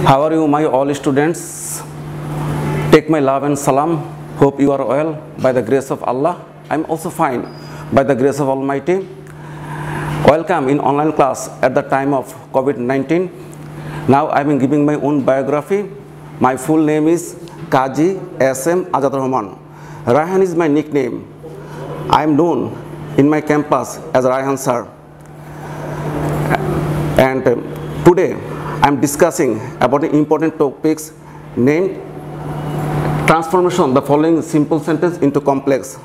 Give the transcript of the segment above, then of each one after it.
How are you, my all students? Take my love and salam. Hope you are well by the grace of Allah. I am also fine by the grace of Almighty. Welcome in online class at the time of COVID-19. Now I am giving my own biography. My full name is Kaji S.M. Ajadur Rahman. Raihan is my nickname. I am known in my campus as Raihan sir. And today I am discussing about the important topics named transformation, the following simple sentence into complex.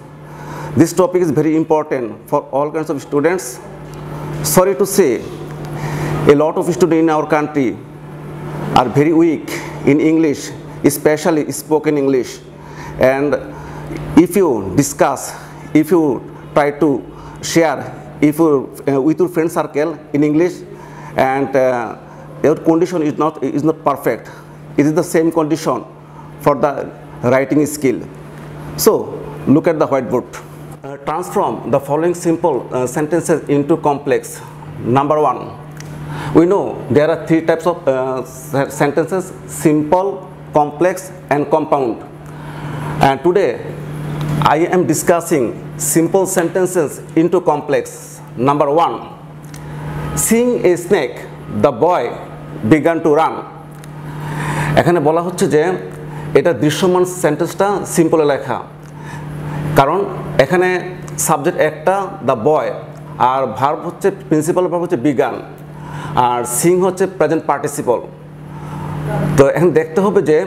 This topic is very important for all kinds of students. Sorry to say, a lot of students in our country are very weak in English, especially spoken English. And if you discuss, if you try to share, with your friend circle in English, and your condition is not perfect. It is the same condition for the writing skill. So look at the whiteboard. Transform the following simple sentences into complex. Number one, we know there are three types of sentences: simple, complex, and compound. And today I am discussing simple sentences into complex. Number one, seeing a snake, the boy began to run. এখানে বলা হচ্ছে যে এটা দৃশ্যমান সেন্টেন্সটা সিম্পলে লেখা, কারণ এখানে সাবজেক্ট একটা দ্য বয়, আর ভার্ব হচ্ছে প্রিন্সিপাল ভার্ব হচ্ছে বিগান, আর সিং হচ্ছে প্রেজেন্ট পার্টিসিপল। তো এখন দেখতে হবে যে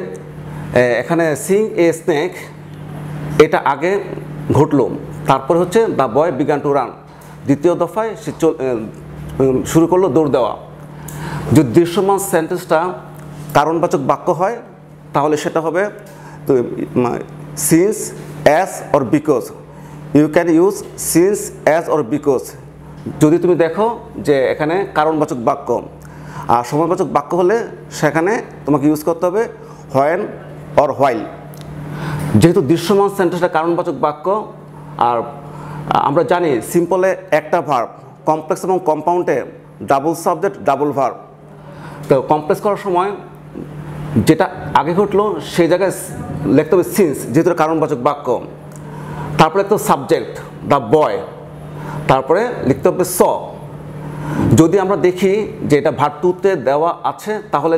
এখানে সিং এ স্নেক এটা আগে ঘটলো, তারপরে হচ্ছে the boy began to run, দ্বিতীয় দফায় সে শুরু করলো দৌড় দেওয়া। যদি দৃশ্যমান সেন্টেন্সটা কারণবাচক বাক্য হয় তাহলে সেটা হবে তো since, as or because. You can use since, as or because যদি তুমি দেখো যে এখানে কারণবাচক বাক্য। আর সময়বাচক বাক্য হলে সেখানে তোমাকে ইউজ করতে হবে হোয়েন অর হোয়াইল। যেহেতু দৃশ্যমান সেন্টেন্সটা কারণবাচক বাক্য, আর আমরা জানি সিম্পলে একটা ভার্ব, কমপ্লেক্স এবং কম্পাউন্ডে ডাবল সাবজেক্ট ডাবল ভার্ব। তো কমপ্লেক্স করার সময় যেটা আগে ঘটলো সেই জায়গায় লিখতে হবে সিন্স, যেহেতু কারণবাচক বাক্য। তারপরে লিখতে হবে সাবজেক্ট দ্য বয়, তারপরে লিখতে হবে স। যদি আমরা দেখি যে এটা ভার্ব টুতে দেওয়া আছে তাহলে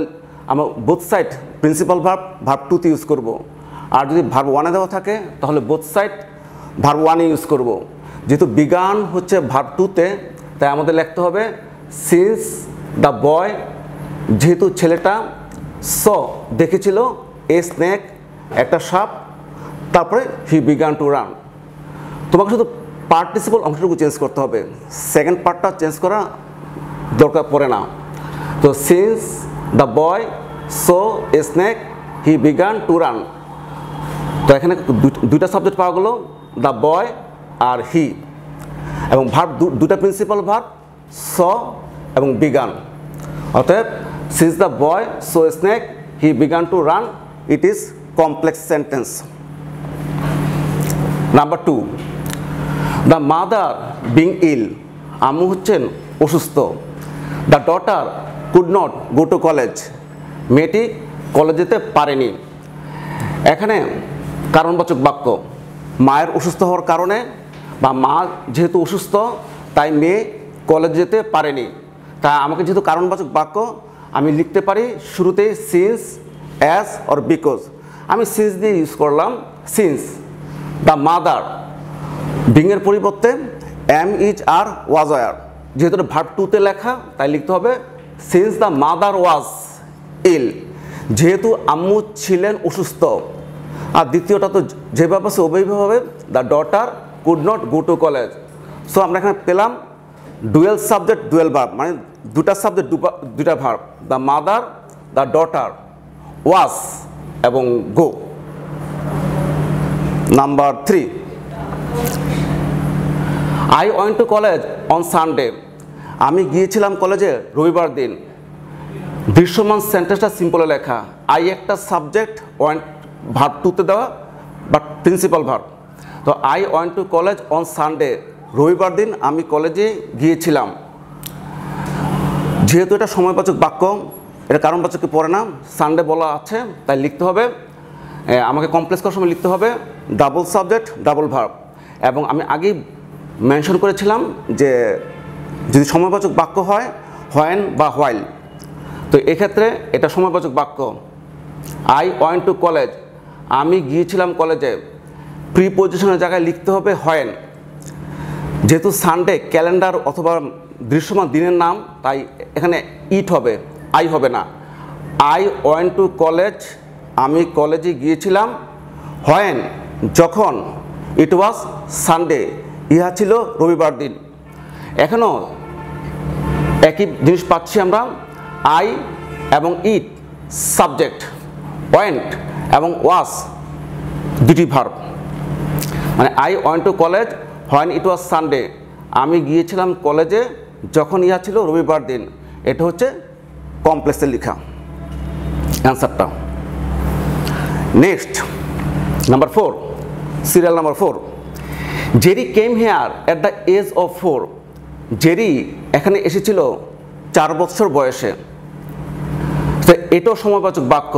আমরা বোথ সাইড প্রিন্সিপাল ভার্ব টুতে ইউজ করব। আর যদি ভার্ব ওয়ানে দেওয়া থাকে তাহলে বোথ সাইড ভার্ব ওয়ানে ইউজ করব। যেহেতু বিগান হচ্ছে ভার্ব টুতে, তাই আমাদের লিখতে হবে সিন্স দ্য বয়, যেহেতু ছেলেটা স দেখেছিল এ স্নেক একটা সাপ, তারপরে হি বিগান টু রান। তোমাকে শুধু পার্টিসিপল অংশটুকু চেঞ্জ করতে হবে, সেকেন্ড পার্টটা চেঞ্জ করা দরকার পড়ে না। তো since the boy saw a snake he began to run. তো এখানে দুইটা সাবজেক্ট পাওয়া গেলো, দ্য বয় আর হি, এবং ভার্ব দুটা প্রিন্সিপাল ভার্ব স এবং বিগান। অতএব since the boy saw a snake he began to run, it is complex sentence. Number two, the mother being ill, আম্মু হচ্ছেন অসুস্থ। The daughter could not go to college, মেয়েটি college যেতে পারেনি। এখানে কারণবাচক বাক্য, মায়ের অসুস্থ হওয়ার কারণে বা মা যেহেতু অসুস্থ তাই মেয়ে কলেজ যেতে পারেনি। তা আমাকে যেহেতু কারণবাচক বাক্য আমি লিখতে পারি শুরুতেই সিন্স, অ্যাজ অর বিকজ। আমি সিন্স দিয়ে ইউজ করলাম সিন্স দ্য মাদার, বিংয়ের পরিবর্তে এম, ইজ, আর, ওয়াজ, আর। যেহেতু ভার্ব টুতে লেখা তাই লিখতে হবে সিন্স দ্য মাদার ওয়াজ ইল, যেহেতু আম্মু ছিলেন অসুস্থ। আর দ্বিতীয়টা তো যেভাবে আছে ওভাবে হবে the daughter could not go to college. So আমরা এখানে পেলাম ডুয়েল সাবজেক্ট ডুয়েল ভার্ব, মানে দুটা সাবজেক্ট দুটা verb, the mother, the daughter, was এবং go. Number three, I went to college on Sunday, আমি গিয়েছিলাম কলেজে রবিবার দিন। দৃশ্যমান সেন্টেন্সটা সিম্পলে লেখা, আই একটা সাবজেক্ট, ওয়েন্ট ভার্ব টুতে দেওয়া বাট প্রিন্সিপাল ভার্ব। তো I went to college on Sunday, রবিবার দিন আমি কলেজে গিয়েছিলাম। যেহেতু এটা সময়বাচক বাক্য এটা কারণবাচকে পড়ে না, সানডে বলা আছে তাই লিখতে হবে, আমাকে কমপ্লেক্স করার সময় লিখতে হবে ডাবল সাবজেক্ট ডাবল ভার্ব। এবং আমি আগেই মেনশন করেছিলাম যে যদি সময়বাচক বাক্য হয় হোয়েন বা হোয়াইল, তো এক্ষেত্রে এটা সময়বাচক বাক্য। আই ওয়েন্ট টু কলেজ, আমি গিয়েছিলাম কলেজে, প্রিপোজিশনের জায়গায় লিখতে হবে হোয়েন। যেহেতু সানডে ক্যালেন্ডার অথবা দৃশ্যমান দিনের নাম, তাই এখানে ইট হবে, আই হবে না। আই ওয়েন্ট টু কলেজ, আমি কলেজে গিয়েছিলাম, হোয়েন যখন, ইট ওয়াজ সানডে, ইহা ছিল রবিবার দিন। এখনও একই জিনিস পাচ্ছি আমরা, আই এবং ইট সাবজেক্ট, ওয়েন্ট এবং ওয়াজ দুটি ভার্ব। মানে I went to college when it was Sunday, আমি গিয়েছিলাম কলেজে যখন ইহা ছিল রবিবার দিন। এটা হচ্ছে কমপ্লেক্সে লেখা অ্যান্সারটা। Next number 4, serial number 4, Jerry came here at the age of 4, Jerry এখানে এসেছিল 4 বছর বয়সে। তো এটাও সময়বাচক বাক্য,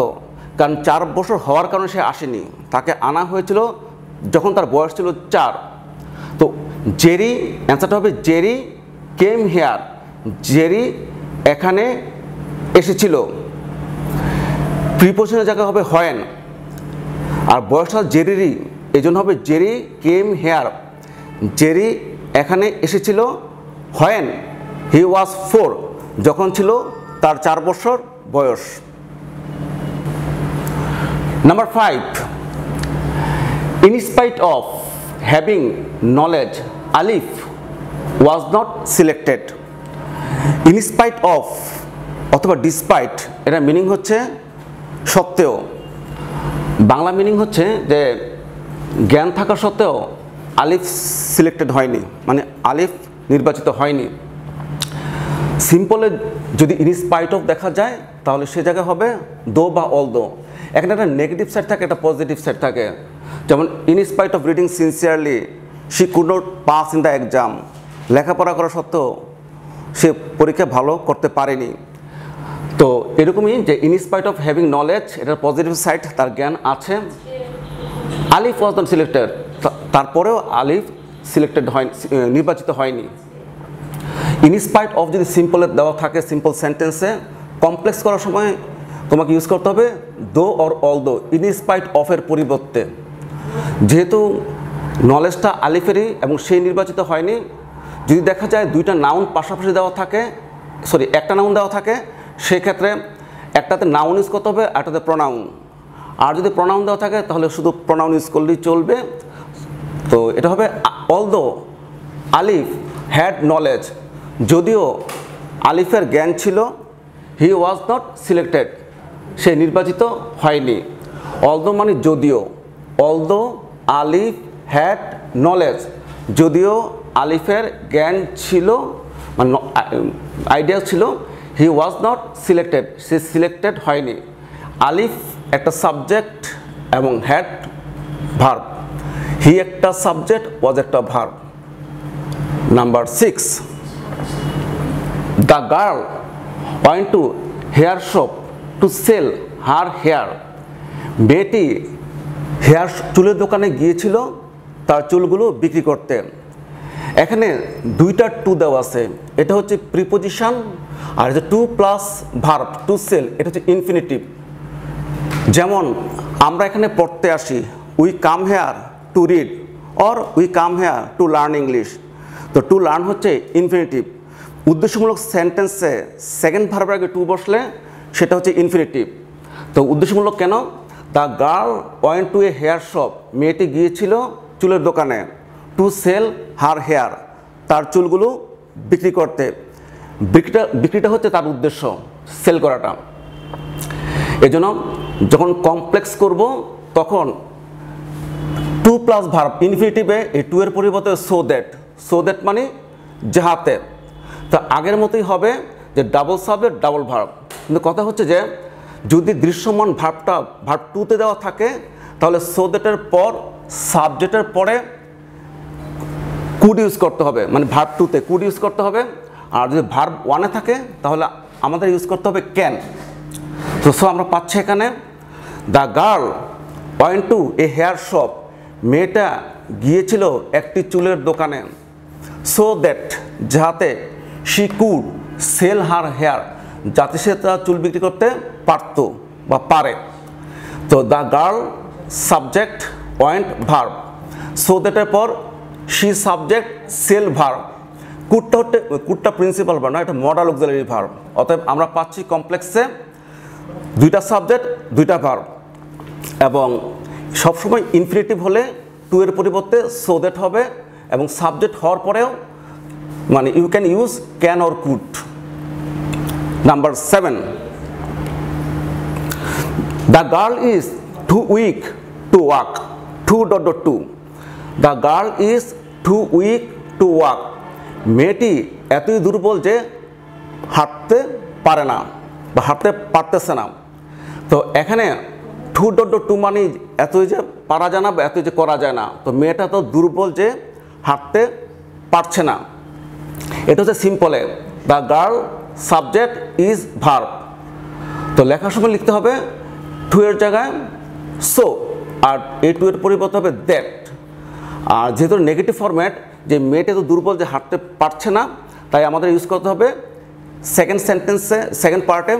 কারণ 4 বছর হওয়ার কারণে সে আসেনি, তাকে আনা হয়েছিল যখন তার বয়স ছিল 4। তো জেরি, অ্যান্সারটা হবে জেরি কেম হেয়ার, জেরি এখানে এসেছিল। প্রিপোজিশনের জায়গায় হবে হোয়েন, আর বয়সটা জেরিরই, এই জন্য হবে জেরি কেম হেয়ার, জেরি এখানে এসেছিল হোয়েন হি ওয়াজ 4, যখন ছিল তার 4 বছর বয়স। Number 5, in spite of having knowledge Alif was not selected. In spite of অথবা ডিসপাইট, এটা মিনিং হচ্ছে সত্ত্বেও। বাংলা মিনিং হচ্ছে যে জ্ঞান থাকা সত্ত্বেও আলিফ সিলেক্টেড হয়নি, মানে আলিফ নির্বাচিত হয়নি। সিম্পলে যদি ইন স্পাইট অফ দেখা যায় তাহলে সে জায়গায় হবে দো বা অল দো। এখানে একটা নেগেটিভ সাইড থাকে, একটা পজিটিভ সাইড থাকে। যেমন in spite of reading sincerely she could not pass in the exam, লেখাপড়া করা সত্ত্বেও সে পরীক্ষা ভালো করতে পারেনি। তো এরকমই যে in spite of having knowledge, এটার পজিটিভ সাইড, তার জ্ঞান আছে। আলিফ ওয়াজ নট সিলেক্টেড, তারপরেও আলিফ সিলেক্টেড হয়নি, নির্বাচিত হয়নি। ইন স্পাইট অফ যদি সিম্পলে দেওয়া থাকে সিম্পল সেন্টেন্সে, কমপ্লেক্স করার সময় তোমাকে ইউজ করতে হবে দো অর অল দো, ইন স্পাইট অফের পরিবর্তে। যেহেতু নলেজটা আলিফেরই এবং সেই নির্বাচিত হয়নি, যদি দেখা যায় দুইটা নাউন পাশাপাশি দেওয়া থাকে, সরি একটা নাউন দেওয়া থাকে, সেক্ষেত্রে একটাতে নাউন ইউজ করতে হবে, একটাতে প্রনাউন। আর যদি প্রনাউন দেওয়া থাকে তাহলে শুধু প্রনাউন ইউজ করলেই চলবে। তো এটা হবে অলদো আলিফ হ্যাড নলেজ, যদিও আলিফের জ্ঞান ছিল, হি ওয়াজ নট সিলেক্টেড, সে নির্বাচিত হয়নি। অলদো মানে যদিও, অলদো আলিফ হ্যাড নলেজ, যদিও আলিফের জ্ঞান ছিল, মানে আইডিয়া ছিল, হি ওয়াজ নট সিলেক্টেড, সে সিলেক্টেড হয়নি। আলিফ একটা সাবজেক্ট এবং হ্যাড ভার্ব, হি একটা সাবজেক্ট, ওয়াজ একটা verb. Number 6, the girl went to hair shop to sell her hair, মেয়েটি হেয়ার চুলের দোকানে গিয়েছিল তার চুলগুলো বিক্রি করতে। এখানে দুইটা টু দেওয়া আছে, এটা হচ্ছে প্রিপোজিশন, আর হচ্ছে to plus verb to sell, এটা হচ্ছে ইনফিনিটিভ। যেমন আমরা এখানে পড়তে আসি, we come here to read or we come here to learn English. তো টু লার্ন হচ্ছে ইনফিনিটিভ। উদ্দেশ্যমূলক সেন্টেন্সে সেকেন্ড ভার্বের আগে টু বসলে সেটা হচ্ছে ইনফিনিটিভ। তো উদ্দেশ্যমূলক কেন? The girl went to a hair shop, মেয়েটি গিয়েছিল চুলের দোকানে, টু সেল হার হেয়ার, তার চুলগুলো বিক্রি করতে। বিক্রিটা হচ্ছে তার উদ্দেশ্য, সেল করাটা। এজন্য যখন কমপ্লেক্স করব তখন টু প্লাস ভার্ব ইনফিনিটিভে এই টু এর পরিবর্তে সো দ্যাট মানে যাহাতে। তো আগের মতোই হবে যে ডাবল সাবজেক্ট ডাবল ভার্ব। কিন্তু কথা হচ্ছে যে যদি দৃশ্যমান ভার্বটা ভার্ব টুতে দেওয়া থাকে তাহলে সো দ্যাটের পর সাবজেক্টের পরে কুড ইউজ করতে হবে, মানে ভার্ব টুতে কুড ইউজ করতে হবে। আর যদি ভার্ব ওয়ানে থাকে তাহলে আমাদের ইউজ করতে হবে ক্যান। সো আমরা পাচ্ছি এখানে the girl went to a hair shop, মেয়েটা গিয়েছিল একটি চুলের দোকানে, সো দ্যাট যাতে she could sell her hair, যাতে সে তার চুল বিক্রি করতে পারতো বা পারে। তো the girl subject went verb, so দ্যাটের পর শি সাবজেক্ট সেল ভার্ব, কুডটা প্রিন্সিপাল ভার্ব না, এটা মডাল অক্সিলারি ভার্ব। অতএব আমরা পাচ্ছি কমপ্লেক্সে দুইটা সাবজেক্ট দুইটা ভার্ব, এবং সবসময় ইনফিনিটিভ হলে টু এর পরিবর্তে সো দ্যাট হবে, এবং সাবজেক্ট হওয়ার পরেও মানে you can use can or could. Number 7, the girl is too weak to walk, too. The girl is too weak to walk, মেয়েটি এতই দুর্বল যে হাঁটতে পারে না বা হাঁটতে পারতেছে না। তো এখানে টু মানে এতই যে পারা যায় না বা এতই যে করা যায় না, তো মেয়েটা তো দুর্বল যে হাঁটতে পারছে না। এটা হচ্ছে সিম্পলে the girl subject is verb. তো লেখার সময় লিখতে হবে টু এর জায়গায় সো, আর এই টু এর পরিবর্তে হবে দ্যাট। আর যেহেতু নেগেটিভ ফরম্যাট, যে মেয়েটা তো দুর্বল যে হাঁটতে পারছে না, তাই আমাদের ইউজ করতে হবে সেকেন্ড সেন্টেন্সে সেকেন্ড পার্টে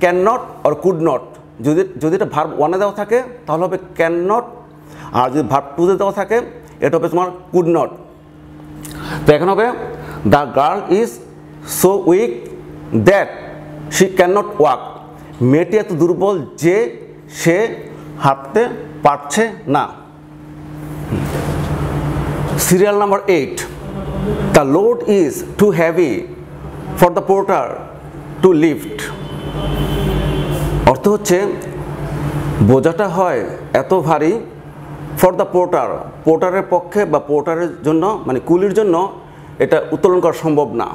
can not or could not. যদি এটা ভার্ব ওয়ানে দেওয়া থাকে তাহলে হবে ক্যান নট, আর যদি ভার্ব টুতে দেওয়া থাকে এটা হবে তোমার কুড নট। তো এখন হবে the girl is so weak that she can not walk, মেয়েটি এত দুর্বল যে সে হাঁটতে পারছে না। Serial number 8, the load is too heavy for the porter to lift. অর্থ হচ্ছে বোঝাটা হয় এত ভারী ফর দ্য পোর্টার, পোর্টারের পক্ষে বা পোর্টারের জন্য মানে কুলির জন্য এটা উত্তোলন করা সম্ভব না।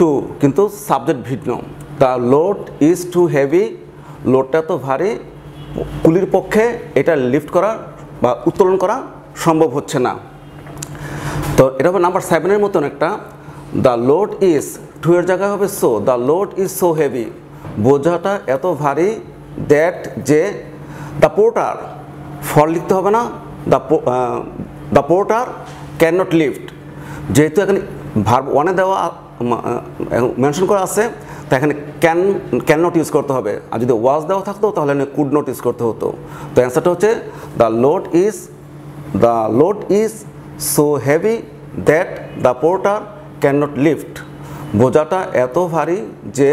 টু কিন্তু সাবজেক্ট ভিন্ন। The load is too heavy, লোডটা তো ভারী, কুলির পক্ষে এটা লিফট করা বা উত্তোলন করা সম্ভব হচ্ছে না। তো এটা হবে নাম্বার 7-এর মতন একটা, দ্য লোড ইজ টু এর জায়গায় হবে so, the load is so heavy, বোঝাটা এত ভারী দ্যাট যে দ্য পোর্টার, ফর লিখতে হবে না, the porter can not lift. যেহেতু এখানে ভার্ব ওয়ানে দেওয়া মেনশন করা আছে, তাই এখানে ক্যান নট ইউজ করতে হবে, আর যদি ওয়াজ দেওয়া থাকতো তাহলে কুড নট ইউজ করতে হতো। তো অ্যান্সারটা হচ্ছে the load is so heavy that the porter can not lift, বোঝাটা এত ভারী যে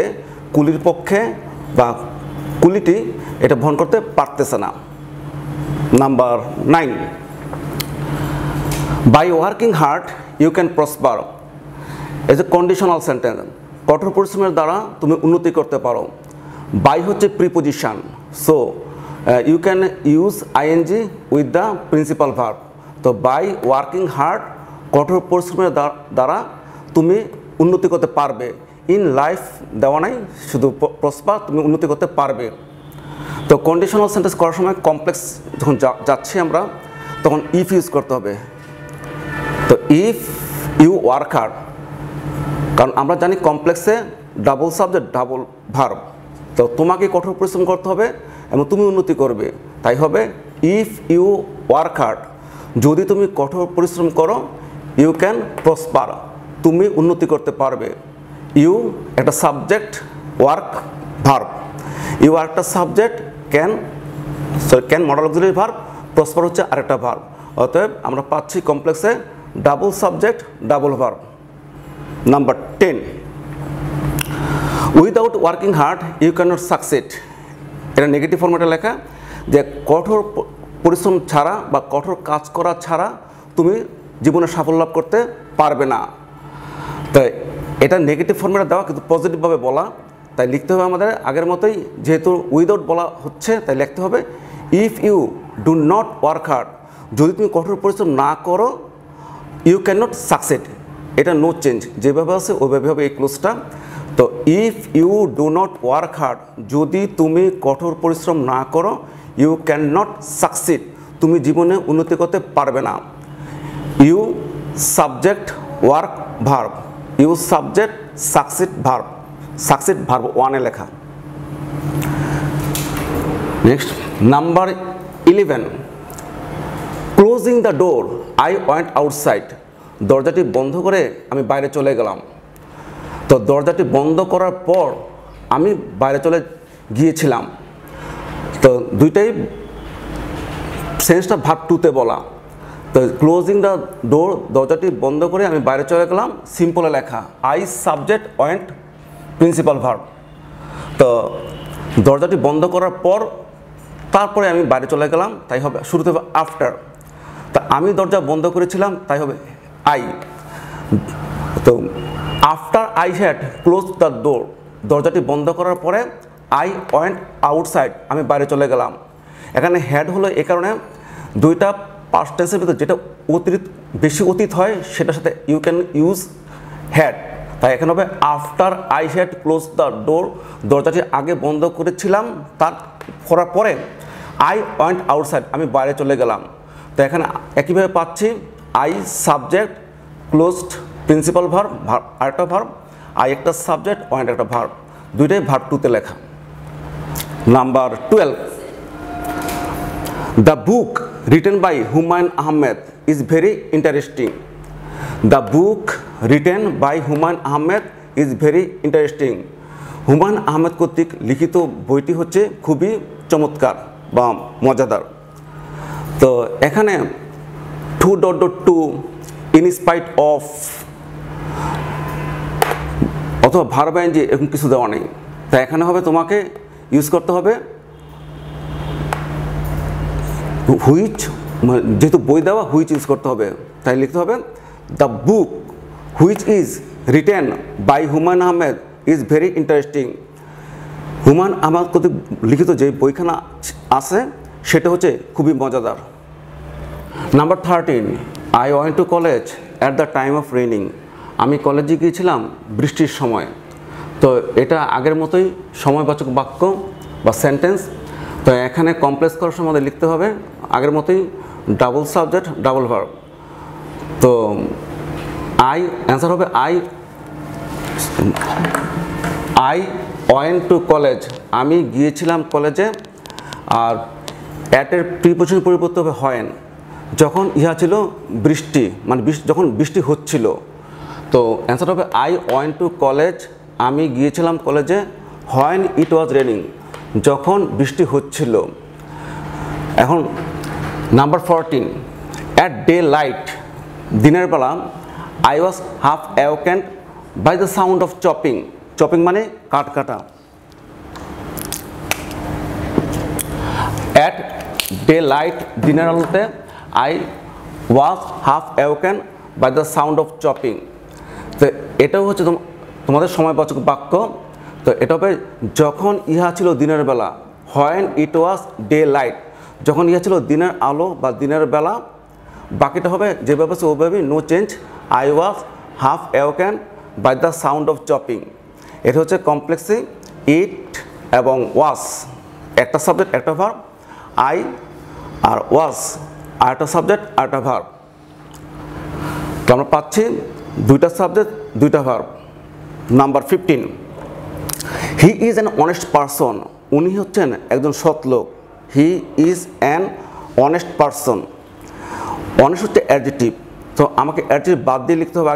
কুলির পক্ষে বা কুলিটি এটা বহন করতে পারতেছে না। Number 9, by working hard you can prosper. As a conditional sentence, কঠোর পরিশ্রমের দ্বারা তুমি উন্নতি করতে পারো। বাই হচ্ছে preposition, so you can use ING with the principal verb. তো বাই ওয়ার্কিং হার্ড, কঠোর পরিশ্রমের দ্বারা তুমি উন্নতি করতে পারবে। ইন লাইফ দেওয়া নাই, শুধু প্রসপার, তুমি উন্নতি করতে পারবে। তো কন্ডিশনাল সেন্টেন্স করার সময় কমপ্লেক্স যখন যাচ্ছি আমরা, তখন ইফ ইউজ করতে হবে। তো ইফ ইউ ওয়ার্ক হার্ড, কারণ আমরা জানি কমপ্লেক্সে ডাবল সাবজেক্ট ডাবল ভার্ব, তো তোমাকে কঠোর পরিশ্রম করতে হবে এবং তুমি উন্নতি করবে, তাই হবে ইফ ইউ ওয়ার্ক হার্ড। যদি তুমি কঠোর পরিশ্রম করো, ইউ ক্যান প্রসপার, তুমি উন্নতি করতে পারবে। ইউ একটা সাবজেক্ট, ওয়ার্ক ভার্ব, ইউ আর একটা subject, can modal auxiliary verb, prosper হচ্ছে আরেকটা ভার্ব। অতএব আমরা পাচ্ছি কমপ্লেক্সে double subject double verb. Number 10, without working hard you can not succeed. এটা নেগেটিভ ফর্মেটে লেখা, যে কঠোর পরিশ্রম ছাড়া বা কঠোর কাজ করা ছাড়া তুমি জীবনে সাফল্য লাভ করতে পারবে না। তাই এটা নেগেটিভ ফর্মেটে দেওয়া, কিন্তু পজিটিভভাবে বলা, তাই লিখতে হবে আমাদের আগের মতোই, যেহেতু উইদাউট বলা হচ্ছে তাই লিখতে হবে if you do not work hard, যদি তুমি কঠোর পরিশ্রম না করো, ইউ ক্যান নট সাকসিড। এটা নো চেঞ্জ, যেভাবে আছে ওইভাবে হবে এই ক্লোজটা। তো if you do not work hard, যদি তুমি কঠোর পরিশ্রম না করো, ইউ ক্যান নট সাকসিড, তুমি জীবনে উন্নতি করতে পারবে না। You subject work verb, you subject succeed verb, succeed verb ওয়ানে লেখা। Next, number 11. Closing the door, I went outside. দরজাটি বন্ধ করে আমি বাইরে চলে গেলাম। তো দরজাটি বন্ধ করার পর আমি বাইরে চলে গিয়েছিলাম। তো দুইটাই সেন্সটা ভার্ব টুতে বলা। তো ক্লোজিং দ্য ডোর, দরজাটি বন্ধ করে আমি বাইরে চলে গেলাম, সিম্পলে লেখা I subject went principal verb. তো দরজাটি বন্ধ করার পর তারপরে আমি বাইরে চলে গেলাম, তাই হবে শুরুতে হবে আফটার। তা আমি দরজা বন্ধ করেছিলাম, তাই হবে আই। তো after I had close the door, দরজাটি বন্ধ করার পরে আই ওয়েন্ট আউটসাইড, আমি বাইরে চলে গেলাম। এখানে হ্যাড হলো এ কারণে দুইটা পাস্ট টেন্সের ভিতরে যেটা অতিরিক্ত বেশি অতীত হয় সেটার সাথে ইউ ক্যান ইউজ হ্যাড। তাই এখানে হবে after I had close the door, দরজাটি আগে বন্ধ করেছিলাম, তার করার পরে আই ওয়েন্ট আউটসাইড, আমি বাইরে চলে গেলাম। তো এখানে একইভাবে পাচ্ছি I subject closed principal verb, আরেকটা ভার্ব, আই একটা সাবজেক্ট ওয়েন্ট একটা ভার্ব, দুইটাই ভার্ব টুতে লেখা। Number 12. The book written by Humayun Ahmed is very interesting. The book written by Humayun Ahmed is very interesting. Humayun Ahmed কর্তৃক লিখিত বইটি হচ্ছে খুবই চমৎকার বা মজাদার। তো এখানে 2.2 in spite of অথবা ভার্ব আইএনজি এরকম কিছু দেওয়া নেই। তাই এখানে হবে তোমাকে ইউজ করতে হবে হুইচ, যেহেতু বই দেওয়া হুইচ ইউজ করতে হবে, তাই লিখতে হবে the book which is written by Humayun Ahmed is very interesting. Humayun Ahmed কর্তৃক লিখিত যে বইখানা আছে সেটা হচ্ছে খুবই মজাদার। Number 13. I went to college at the time of raining. আমি কলেজে গিয়েছিলাম বৃষ্টির সময়। তো এটা আগের মতোই সময়বাচক বাক্য বা সেন্টেন্স। তো এখানে কমপ্লেক্স করার সময় আমাদের লিখতে হবে আগের মতোই ডাবল সাবজেক্ট ডাবল ভার্ব। তো আই অ্যান্সার হবে আই ওয়েন্ট টু কলেজ, আমি গিয়েছিলাম কলেজে। আর অ্যাটের প্রিপোজিশন পরিবর্তে হবে হয়েন, যখন ইহা ছিল বৃষ্টি, মানে যখন বৃষ্টি হচ্ছিল। তো অ্যান্সার হবে আই ওয়েন্ট টু কলেজ, আমি গিয়েছিলাম কলেজে হোয়েন ইট ওয়াজ রেনিং, যখন বৃষ্টি হচ্ছিল। এখন নাম্বার 14. অ্যাট ডে লাইট, দিনের বেলা I was half awakened by the sound of chopping. Chopping মানে কাট কাটা। অ্যাট ডে লাইট, দিনের আলোতে I was half awaken by the sound of chopping. তো এটাও হচ্ছে তোমাদের সময়বাচক বাক্য। তো এটা হবে যখন ইহা ছিল দিনের বেলা, when it was daylight, যখন ইহা ছিল দিনের আলো বা দিনের বেলা। বাকিটা হবে যেভাবে আছে ওভাবেই, no change. I was half awaken by the sound of chopping. এটা হচ্ছে কমপ্লেক্সে ইট এবং ওয়াজ, একটা সাবজেক্ট একটা ভার্ব, আই আর ওয়াজ আর একটা সাবজেক্ট আর একটা ভার্ব। তো আমরা পাচ্ছি দুইটা সাবজেক্ট দুইটা verb. Number 15. He is an honest person, উনি হচ্ছেন একজন সৎ লোক। He is an honest person, honest হচ্ছে অ্যাডজেক্টিভ। তো আমাকে অ্যাডজেক্টিভ বাদ দিয়ে লিখতে হবে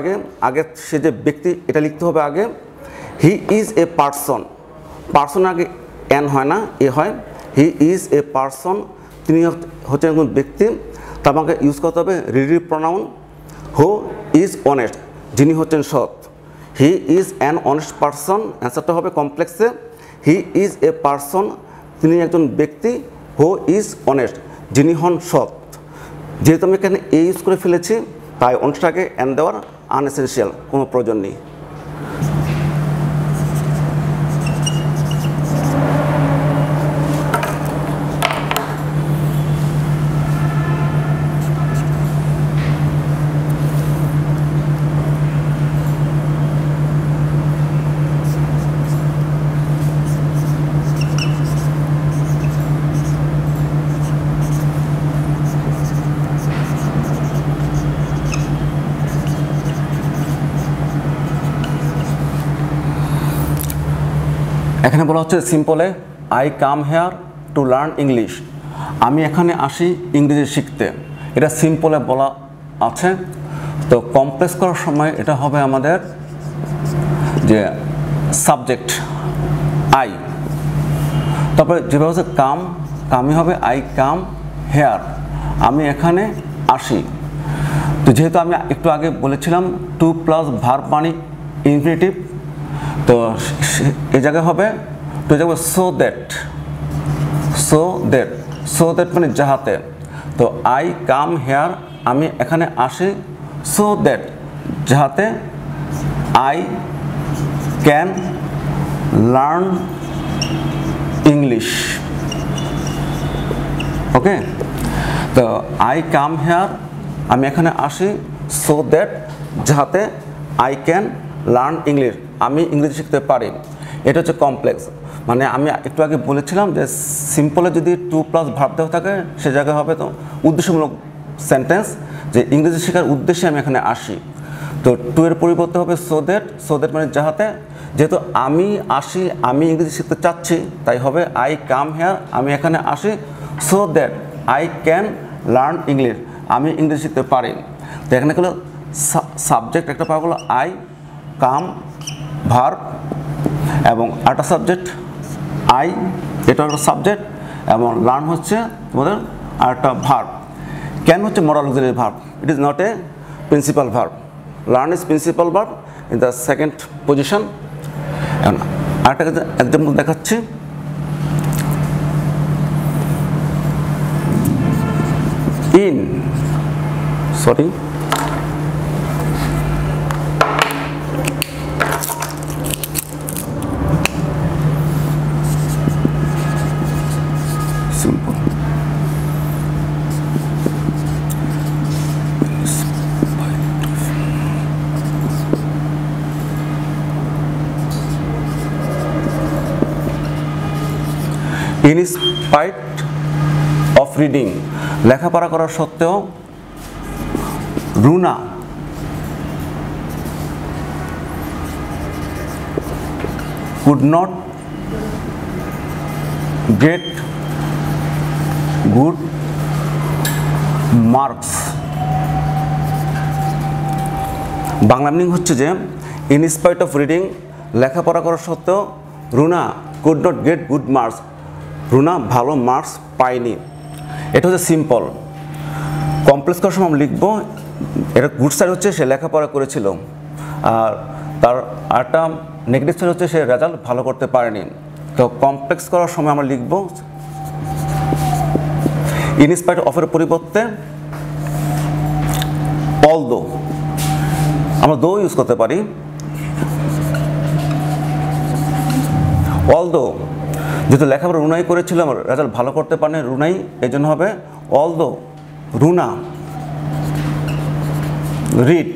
আগে সে যে ব্যক্তি এটা লিখতে হবে আগে। He is a person, person আগে অ্যান হয় না, এ হয়। হি ইজ এ পারসন, তিনি হচ্ছেন একজন ব্যক্তি। তা আমাকে ইউজ করতে হবে relative pronoun who is honest, যিনি হচ্ছেন সৎ। He is an honest person, অ্যান্সারটা হবে কমপ্লেক্সে হি ইজ এ পারসন, তিনি একজন ব্যক্তি। হু ইজ অনেস্ট, যিনি হন সৎ। যেহেতু আমি এখানে এ ইউজ করে ফেলেছি তাই অনেস্টটাকে অ্যান দেওয়ার আনএসেনশিয়াল, কোনো প্রয়োজন নেই। এখানে বলা হচ্ছে সিম্পলে I come here to learn English. আমি এখানে আসি ইংরেজি শিখতে, এটা সিম্পলে বলা আছে। তো কমপ্লেক্স করার সময় এটা হবে আমাদের যে সাবজেক্ট আই, তারপরে যেভাবে হচ্ছে কামই হবে আই কাম হেয়ার, আমি এখানে আসি। তো যেহেতু আমি একটু আগে বলেছিলাম টু প্লাস ভার্ব মানে ইনফিনিটিভ, তো এই জায়গায় হবে তো এই জায়গায় সো দ্যাট মানে যাহাতে। তো আই কাম হেয়ার, আমি এখানে আসি, সো দ্যাট যাহাতে আই ক্যান লার্ন ইংলিশ। ওকে, তো আই কাম হেয়ার, আমি এখানে আসি, সো দ্যাট যাহাতে আই ক্যান লার্ন ইংলিশ, আমি ইংরেজি শিখতে পারি। এটা হচ্ছে কমপ্লেক্স। মানে আমি একটু আগে বলেছিলাম যে সিম্পলে যদি টু প্লাস ভার্ব দেওয়া থাকে সে জায়গায় হবে তো উদ্দেশ্যমূলক সেন্টেন্স, যে ইংরেজি শেখার উদ্দেশ্যে আমি এখানে আসি। তো টু এর পরিবর্তে হবে সো দ্যাট মানে যাহাতে, যেহেতু আমি আসি, আমি ইংরেজি শিখতে চাচ্ছি, তাই হবে আই কাম হেয়ার, আমি এখানে আসি, so that I can learn English, আমি ইংরেজি শিখতে পারি। তো এখানে হলো সাবজেক্ট একটা পাওয়া গেলো আই, কাম ভার্ব, এবং আরেকটা সাবজেক্ট আই, এটা একটা সাবজেক্ট, এবং লার্ন হচ্ছে তোমাদের আরেকটা ভার্ব। ক্যান হচ্ছে moral auxiliary verb, it is not a principal verb. Learn is principal verb in the second position. আরেকটা এক্সাম্পল দেখাচ্ছি। In spite of reading, লেখাপড়া করার সত্ত্বেও Runa could not get good marks. Bangla meaning হচ্ছে যে ইন স্পাইট অফ রিডিং, লেখাপড়া করার সত্ত্বেও Runa could not get good marks, Runa ভালো মার্কস পায়নি। এটা হচ্ছে সিম্পল। কমপ্লেক্স করার সময় আমরা লিখবো, এটা গুড সাইড হচ্ছে সে লেখাপড়া করেছিল, আর তার আরেকটা নেগেটিভ সাইড হচ্ছে সে রেজাল্ট ভালো করতে পারেনি। তো কমপ্লেক্স করার সময় আমরা লিখবো ইন স্পাইট অফের পরিবর্তে অলদো, আমরা দো ইউজ করতে পারি। অলদো, যেহেতু লেখাপড়া রুনাই করেছিলাম, রেজাল্ট ভালো করতে পারেনি রুনাই, এই জন্য হবে অলদো রুনা রিড।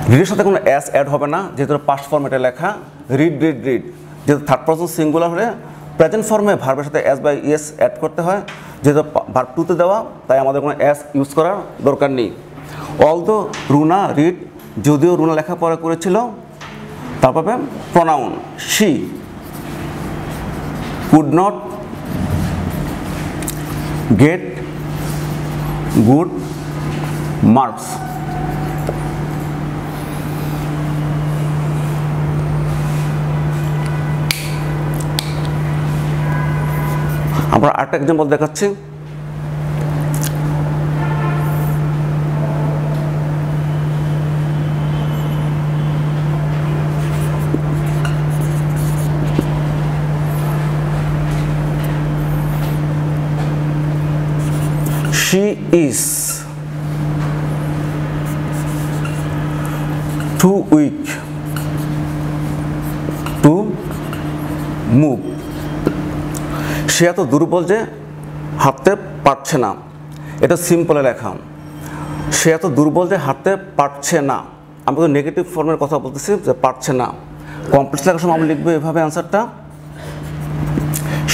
রিডের সাথে কোনো এস অ্যাড হবে না, যেহেতু পাস্ট ফর্মেটে লেখা। রিড, যেহেতু থার্ড পারসন সিঙ্গুলার হলে প্রেজেন্ট ফর্মে ভার্বের সাথে এস বাই ইএস অ্যাড করতে হয়, যেহেতু ভার্ব টুতে দেওয়া, তাই আমাদের কোনো এস ইউজ করার দরকার নেই। অলদো রুনা রিড, যদিও রুনা লেখাপড়া করেছিল, তারপর pronoun she could not get good marks. আমরা আরেকটা এক্সাম্পল দেখাচ্ছি। She is too weak to move. সে এত দুর্বল যে হাঁটতে পারছে না। এটা সিম্পলে লেখা, সে এত দুর্বল যে হাঁটতে পারছে না। আমি তো নেগেটিভ ফর্মের কথা বলতেছি, যে পারছে না। কমপ্লেক্স লেখার সময় আমরা লিখবো এভাবে অ্যান্সারটা,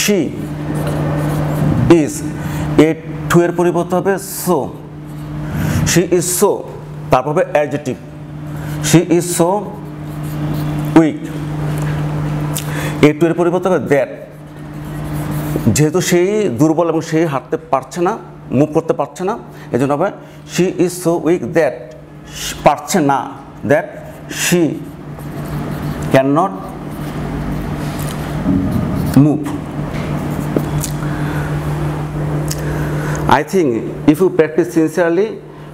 she is, এ টু এর পরিবর্তে হবে সো, she is so, তারপর হবে adjective, she is so weak। এ টু এর পরিবর্তে হবে দ্যাট, যেহেতু সেই দুর্বল এবং সেই হাঁটতে পারছে না, মুভ করতে পারছে না, এই জন্য হবে she is so weak that, পারছে না, that she can not move. I think if you practice sincerely,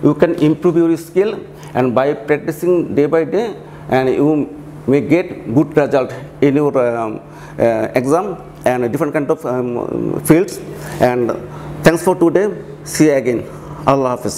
you can improve your skill, and by practicing day by day, and you may get good result in your exam and different kind of fields. And thanks for today. See you again. Allah Hafiz.